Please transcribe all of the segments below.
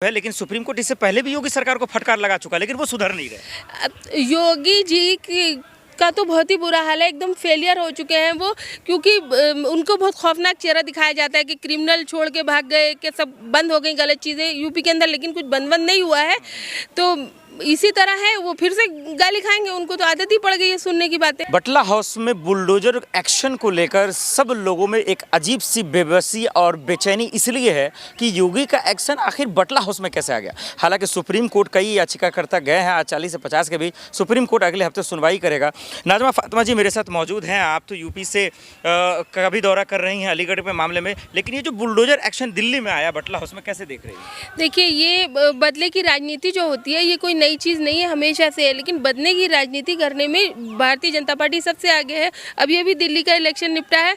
है, लेकिन supreme court इससे पहले भी योगी सरकार को फटकार लगा चुका, लेकिन वो सुधर नहीं रहे। योगी जी का तो बहुत ही बुरा हाल है, एकदम फेलियर हो चुके हैं वो, क्योंकि उनको बहुत खौफनाक चेहरा दिखाया जाता है कि क्रिमिनल छोड़ के भाग गए, कि सब बंद हो गई गलत चीज़ें यूपी के अंदर, लेकिन कुछ बंद नहीं हुआ है। तो इसी तरह है, वो फिर से गाली खाएंगे, उनको तो आदत ही पड़ गई है सुनने की बातें। बटला हाउस में बुलडोजर एक्शन को लेकर सब लोगों में एक अजीब सी बेबसी और बेचैनी इसलिए है कि योगी का एक्शन आखिर बटला हाउस में कैसे आ गया। हालांकि सुप्रीम कोर्ट कई याचिकाकर्ता गए हैं, आज 40 से 50 के बीच सुप्रीम कोर्ट अगले हफ्ते सुनवाई करेगा। नाजमा फातिमा जी मेरे साथ मौजूद हैं, आप तो यूपी से कभी दौरा कर रही हैं अलीगढ़ के मामले में, लेकिन ये जो बुलडोजर एक्शन दिल्ली में आया बटला हाउस में, कैसे देख रही हैं? देखिए, ये बदले की राजनीति जो होती है, ये कोई नई चीज़ नहीं है, हमेशा से है, लेकिन बदले की राजनीति करने में भारतीय जनता पार्टी सबसे आगे है। अभी अभी दिल्ली का इलेक्शन निपटा है,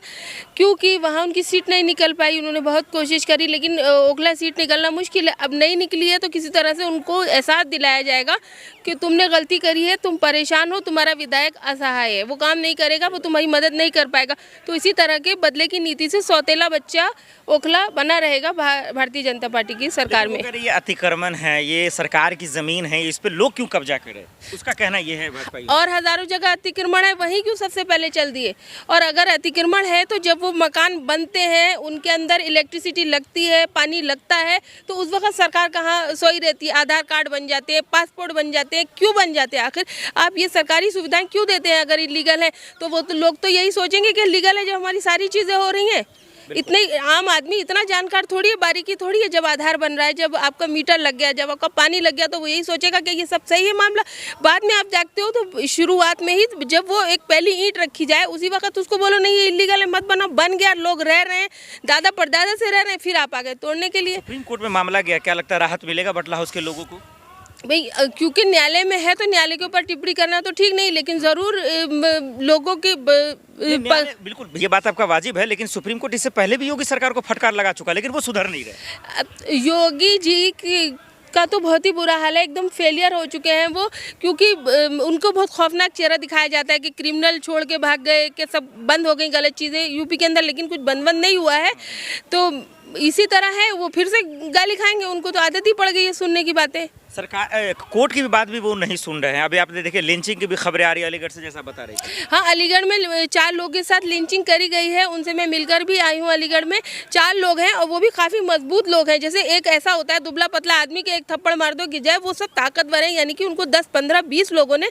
क्योंकि वहाँ उनकी सीट नहीं निकल पाई, उन्होंने बहुत कोशिश करी, लेकिन ओखला सीट निकलना मुश्किल है। अब नहीं निकली है तो किसी तरह से उनको एहसास दिलाया जाएगा कि तुमने गलती करी है, तुम परेशान हो, तुम्हारा विधायक असहाय है, वो काम नहीं करेगा, वो तुम्हारी मदद नहीं कर पाएगा। तो इसी तरह के बदले की नीति से सौतेला बच्चा ओखला बना रहेगा भारतीय जनता पार्टी की सरकार में। अगर ये अतिक्रमण है, ये सरकार की जमीन है, इस पे लोग क्यों कब्जा करे, उसका कहना ये है भाजपा। और हजारों जगह अतिक्रमण है, वहीं क्यों सबसे पहले चल दिए? और अगर अतिक्रमण है तो जब वो मकान बनते हैं, उनके अंदर इलेक्ट्रिसिटी लगती है, पानी लगता है, तो उस वक्त सरकार कहाँ सोई रहती है? आधार कार्ड बन जाते हैं, पासपोर्ट बन जाते हैं, क्यों बन जाते हैं? आखिर आप ये सरकारी सुविधाएं क्यों देते हैं? अगर इलीगल है तो वो तो लोग तो यही सोचेंगे कि लीगल है, जब हमारी सारी चीज़ें हो रही हैं। इतने आम आदमी इतना जानकार थोड़ी है, बारीकी थोड़ी है। जब आधार बन रहा है, जब आपका मीटर लग गया, जब आपका पानी लग गया, तो वो यही सोचेगा कि ये सब सही है मामला। बाद में आप देखते हो तो शुरुआत में ही जब वो एक पहली ईंट रखी जाए, उसी वक्त उसको बोलो नहीं ये इलीगल है, मत बनाओ। बन गया, लोग रह रहे हैं, दादा परदादा से रह रहे हैं, फिर आप आ गए तोड़ने के लिए। सुप्रीम कोर्ट में मामला गया, क्या लगता है राहत मिलेगा बटला हाउस के लोगों को? भाई, क्योंकि न्यायालय में है तो न्यायालय के ऊपर टिप्पणी करना तो ठीक नहीं, लेकिन ज़रूर लोगों के बिल्कुल ये बात आपका वाजिब है, लेकिन सुप्रीम कोर्ट इससे पहले भी योगी सरकार को फटकार लगा चुका, लेकिन वो सुधर नहीं रहे। योगी जी का तो बहुत ही बुरा हाल है, एकदम फेलियर हो चुके हैं वो, क्योंकि उनको बहुत खौफनाक चेहरा दिखाया जाता है कि क्रिमिनल छोड़ के भाग गए, कि सब बंद हो गई गलत चीज़ें यूपी के अंदर, लेकिन कुछ बंद नहीं हुआ है। तो इसी तरह है, वो फिर से गाली खाएंगे, उनको तो आदत ही पड़ गई है सुनने की बातें। सरकार कोर्ट की भी बात भी वो नहीं सुन रहे हैं। अभी आपने देखे लिंचिंग की भी खबरें आ रही है अलीगढ़ से, जैसा बता रही थी। हाँ, अलीगढ़ में 4 लोगों के साथ लिंचिंग करी गई है, उनसे मैं मिलकर भी आई हूँ। अलीगढ़ में 4 लोग हैं और वो भी काफ़ी मजबूत लोग हैं। जैसे एक ऐसा होता है दुबला पतला आदमी के एक थप्पड़ मार दो गिर जाए, वो सब ताकतवर हैं, यानी कि उनको 10, 15, 20 लोगों ने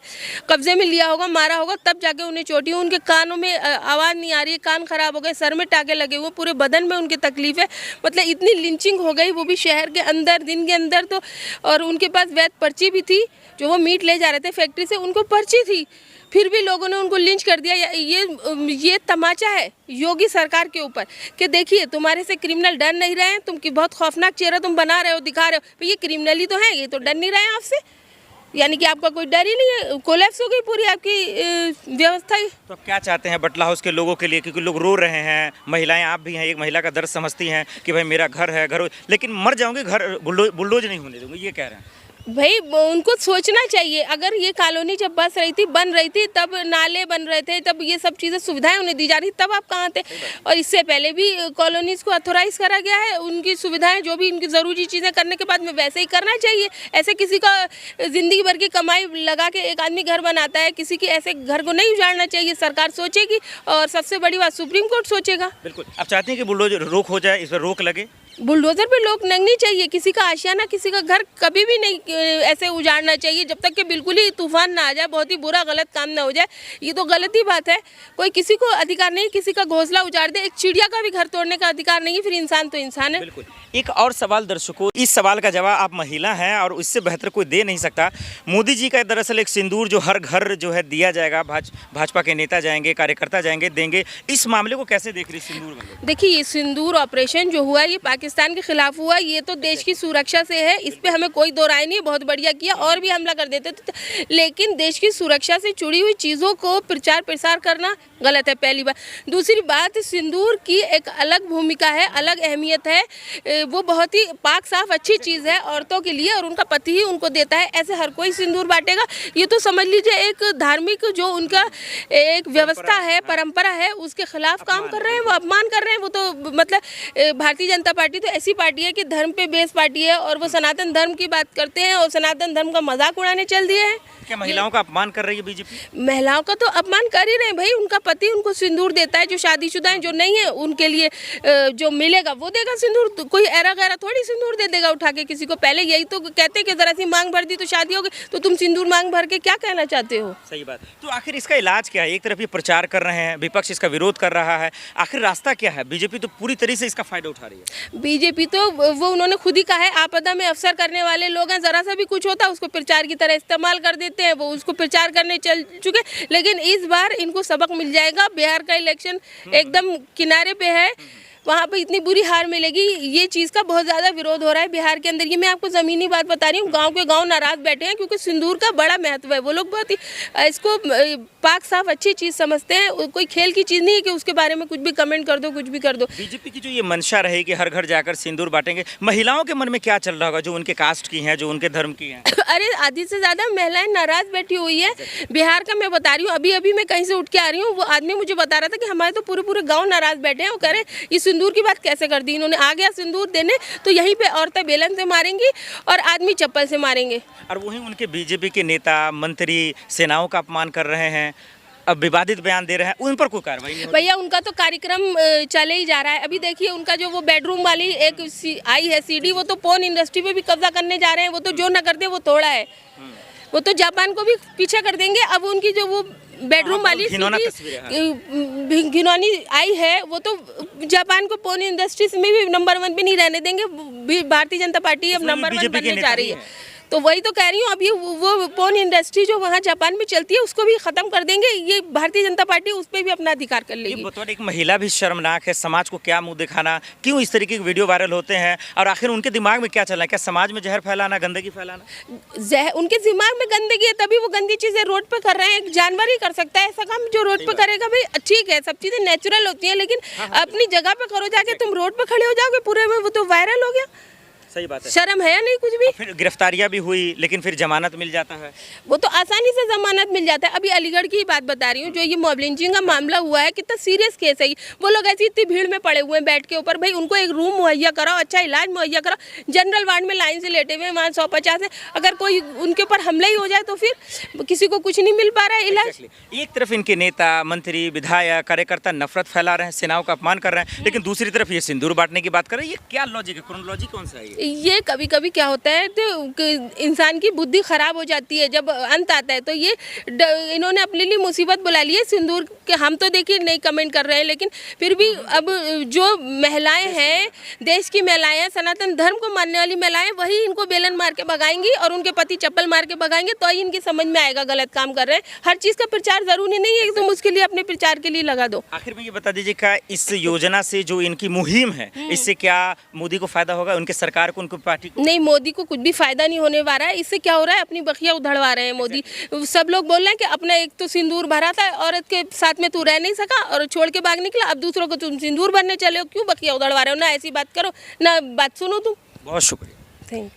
कब्जे में लिया होगा, मारा होगा, तब जाके उन्हें चोटी। उनके कानों में आवाज़ नहीं आ रही है, कान खराब हो गए, सर में टाके लगे हुए, पूरे बदन में उनकी तकलीफ है। मतलब इतनी लिंचिंग हो गई, वो भी शहर के अंदर दिन के अंदर। तो और उनके पास वैध पर्ची भी थी, जो वो मीट ले जा रहे थे फैक्ट्री से, उनको पर्ची थी, फिर भी लोगों ने उनको लिंच कर दिया। ये तमाचा है योगी सरकार के ऊपर कि देखिए तुम्हारे से क्रिमिनल डर नहीं रहे हैं, तुम की बहुत खौफनाक चेहरा तुम बना रहे हो, दिखा रहे हो। ये क्रिमिनल ही तो है, ये तो डर नहीं रहे हैं आपसे, यानी कि आपका कोई डर ही नहीं है। कोलैप्स हो गई पूरी आपकी व्यवस्था ही। तो क्या चाहते हैं बटला हाउस के लोगों के लिए, क्योंकि लोग रो रहे हैं, महिलाएं, आप भी हैं, एक महिला का दर्द समझती हैं कि भाई मेरा घर है, घर लेकिन मर जाऊंगी, घर बुलडोज नहीं होने दूंगी, ये कह रहे हैं। भाई, उनको सोचना चाहिए। अगर ये कॉलोनी जब बन रही थी, तब नाले बन रहे थे, तब ये सब चीज़ें सुविधाएं उन्हें दी जा रही, तब आप कहाँ थे? और इससे पहले भी कॉलोनीज़ को ऑथोराइज करा गया है, उनकी सुविधाएं जो भी उनकी ज़रूरी चीज़ें करने के बाद में वैसे ही करना चाहिए। ऐसे किसी का ज़िंदगी भर की कमाई लगा के एक आदमी घर बनाता है, किसी की ऐसे घर को नहीं उजाड़ना चाहिए। सरकार सोचेगी और सबसे बड़ी बात सुप्रीम कोर्ट सोचेगा। बिल्कुल। आप चाहते हैं कि बुलडोजर रोक हो जाए, इस पर रोक लगे? बुलडोजर पे लोग लगनी चाहिए। किसी का आशियाना, किसी का घर कभी भी नहीं ऐसे उजाड़ना चाहिए, जब तक कि बिल्कुल ही तूफान ना आ जाए, बहुत ही बुरा गलत काम ना हो जाए। ये तो गलत ही बात है। कोई किसी को अधिकार नहीं किसी का घोंसला उजाड़ दे। एक चिड़िया का भी घर तोड़ने का अधिकार नहीं है, फिर इंसान तो इंसान है। बिल्कुल। एक और सवाल दर्शकों, इस सवाल का जवाब आप महिला हैं और इससे बेहतर कोई दे नहीं सकता। मोदी जी का दरअसल एक सिंदूर जो हर घर जो है दिया जाएगा, भाजपा के नेता जाएंगे, कार्यकर्ता जाएंगे, देंगे। इस मामले को कैसे देख रही सिंदूर वाले? देखिए, ये सिंदूर ऑपरेशन जो हुआ, ये पाकिस्तान के खिलाफ हुआ, ये तो देश की सुरक्षा से है, इस पे हमें कोई दो राय नहीं है। बहुत बढ़िया किया, और भी हमला कर देते थे, लेकिन देश की सुरक्षा से जुड़ी हुई चीज़ों को प्रचार प्रसार करना गलत है, पहली बात। दूसरी बात, सिंदूर की एक अलग भूमिका है, अलग अहमियत है। वो बहुत ही पाक साफ अच्छी चीज़ है औरतों के लिए, और उनका पति ही उनको देता है। ऐसे हर कोई सिंदूर बांटेगा, ये तो समझ लीजिए एक धार्मिक जो उनका एक व्यवस्था है, परंपरा है, उसके खिलाफ काम कर रहे हैं, वो अपमान कर रहे हैं। वो तो मतलब भारतीय जनता पार्टी पार्टी तो ऐसी पार्टी है कि धर्म पे बेस पार्टी है और वो सनातन धर्म की बात करते हैं और सनातन धर्म का मजाक उड़ाने चल दिए हैं। क्या महिलाओं का अपमान कर रही है बीजेपी? महिलाओं का तो अपमान कर ही रहे हैं भाई। उनका पति उनको सिंदूर देता है, जो शादीशुदा हैं, जो नहीं है उनके लिए जो मिलेगा वो देगा सिंदूर। तो कोई ऐरा गैरा थोड़ी सिंदूर दे देगा उठा के किसी को। पहले यही तो कहते हैं कि जरा सी मांग भर दी तो शादी हो गई, तो तुम सिंदूर मांग भर के क्या कहना चाहते हो? सही बात। तो आखिर इसका इलाज क्या है? एक तरफ ये प्रचार कर रहे हैं, विपक्ष इसका विरोध कर रहा है, आखिर रास्ता क्या है? बीजेपी तो पूरी तरह से इसका फायदा उठा रही है। बीजेपी तो वो उन्होंने खुद ही कहा है, आपदा में अवसर करने वाले लोग हैं। जरा सा भी कुछ होता है उसको प्रचार की तरह इस्तेमाल कर देते हैं, वो उसको प्रचार करने चल चुके। लेकिन इस बार इनको सबक मिल जाएगा। बिहार का इलेक्शन एकदम किनारे पे है, वहाँ पे इतनी बुरी हार मिलेगी। ये चीज़ का बहुत ज़्यादा विरोध हो रहा है बिहार के अंदर। ये मैं आपको ज़मीनी बात बता रही हूँ। गांव के गांव नाराज़ बैठे हैं क्योंकि सिंदूर का बड़ा महत्व है। वो लोग बहुत ही इसको पाक साफ अच्छी चीज़ समझते हैं। कोई खेल की चीज़ नहीं है कि उसके बारे में कुछ भी कमेंट कर दो, कुछ भी कर दो। बीजेपी की जो ये मंशा रही कि हर घर जाकर सिंदूर बांटेंगे, महिलाओं के मन में क्या चल रहा होगा जो उनके कास्ट की हैं, जो उनके धर्म की हैं? अरे आधी से ज़्यादा महिलाएं नाराज़ बैठी हुई है। बिहार का मैं बता रही हूँ, अभी अभी मैं कहीं से उठ के आ रही हूँ, वो आदमी मुझे बता रहा था कि हमारे तो पूरे पूरे गाँव नाराज़ बैठे हैं। वो कह रहे ये सिंदूर की बात कैसे कर दी इन्होंने। आ गया सिंदूर देने तो यहीं पे औरतें बेलन से मारेंगी और आदमी चप्पल से मारेंगे। और वहीं उनके बीजेपी के नेता मंत्री सेनाओं का अपमान कर रहे हैं, अब विवादित बयान दे रहे हैं, उन पर कोई कार्रवाई नहीं हो रही? भैया उनका तो कार्यक्रम चले ही जा रहा है। अभी देखिए उनका जो वो बेडरूम वाली एक आई है सीडी, वो तो पोर्न इंडस्ट्री पे भी कब्जा करने जा रहे हैं। वो तो जो ना करते वो थोड़ा है, वो तो जापान को भी पीछे कर देंगे। अब उनकी जो वो बेडरूम वाली घिनौनी आई है, वो तो जापान को पोर्न इंडस्ट्री में भी नंबर 1 पे नहीं रहने देंगे। भारतीय जनता पार्टी अब नंबर 1 बनने जा रही है। तो वही तो कह रही हूँ, अब ये वो पोर्न इंडस्ट्री जो वहाँ जापान में चलती है उसको भी खत्म कर देंगे। ये भारतीय जनता पार्टी उस पर भी अपना अधिकार कर लेगी। बतौर एक महिला भी शर्मनाक है। समाज को क्या मुंह दिखाना, क्यों इस तरीके के वीडियो वायरल होते हैं और आखिर उनके दिमाग में क्या चल रहा है? क्या समाज में जहर फैलाना, गंदगी फैलाना? उनके दिमाग में गंदगी है तभी वो गंदी चीजें रोड पे कर रहे हैं। एक जानवर ही कर सकता है ऐसा काम जो रोड पे करेगा। भाई ठीक है, सब चीजें नेचुरल होती हैं, लेकिन अपनी जगह पे करो। जाके तुम रोड पे खड़े हो जाओगे पूरे में, वो तो वायरल हो गया। सही बात है। शर्म है या नहीं कुछ भी? फिर गिरफ्तारियां भी हुई लेकिन फिर जमानत मिल जाता है। वो तो आसानी से जमानत मिल जाता है। अभी अलीगढ़ की बात बता रही हूँ, जो ये मॉब लिंचिंग का मामला हुआ है, कितना सीरियस केस है ये। वो लोग ऐसी इतनी भीड़ में पड़े हुए हैं बेड के ऊपर। भाई उनको एक रूम मुहैया कराओ, अच्छा इलाज मुहैया कराओ। जनरल वार्ड में लाइन से लेटे हुए हैं, वहाँ 150 है। अगर कोई उनके ऊपर हमला ही हो जाए तो फिर किसी को कुछ नहीं मिल पा रहा है इलाज। एक तरफ इनके नेता मंत्री विधायक कार्यकर्ता नफरत फैला रहे हैं, सेनाओं का अपमान कर रहे हैं, लेकिन दूसरी तरफ ये सिंदूर बांटने की बात कर रहे हैं। ये क्या लॉजिक है? क्रोनोलॉजी कौन सा है ये? कभी कभी क्या होता है तो इंसान की बुद्धि खराब हो जाती है जब अंत आता है। तो ये इन्होंने अपने लिए मुसीबत बुला ली है सिंदूर के। हम तो देखिए नहीं कमेंट कर रहे हैं, लेकिन फिर भी अब जो महिलाएं हैं, देश की महिलाएं, सनातन धर्म को मानने वाली महिलाएं, वही इनको बेलन मार के भगाएंगी और उनके पति चप्पल मार के भगाएंगे, तो ही इनकी समझ में आएगा गलत काम कर रहे हैं। हर चीज़ का प्रचार जरूरी नहीं है कि तुम उसके लिए अपने प्रचार के लिए लगा दो। आखिर में ये बता दीजिए क्या इस योजना से जो इनकी मुहिम है, इससे क्या मोदी को फायदा होगा, उनके सरकार को, उनकी पार्टी को? नहीं, मोदी को कुछ भी फायदा नहीं होने वाला है। इससे क्या हो रहा है, अपनी बखिया उधड़वा रहे हैं मोदी। सब लोग बोल रहे हैं कि अपना एक तो सिंदूर भरा था, औरत के साथ में तू रह नहीं सका और छोड़ के भाग निकला, अब दूसरों को तुम सिंदूर भरने चले हो। क्यों बखिया उधड़वा रहे हो? ना ऐसी बात करो, ना बात सुनो तुम। बहुत शुक्रिया। Thank you.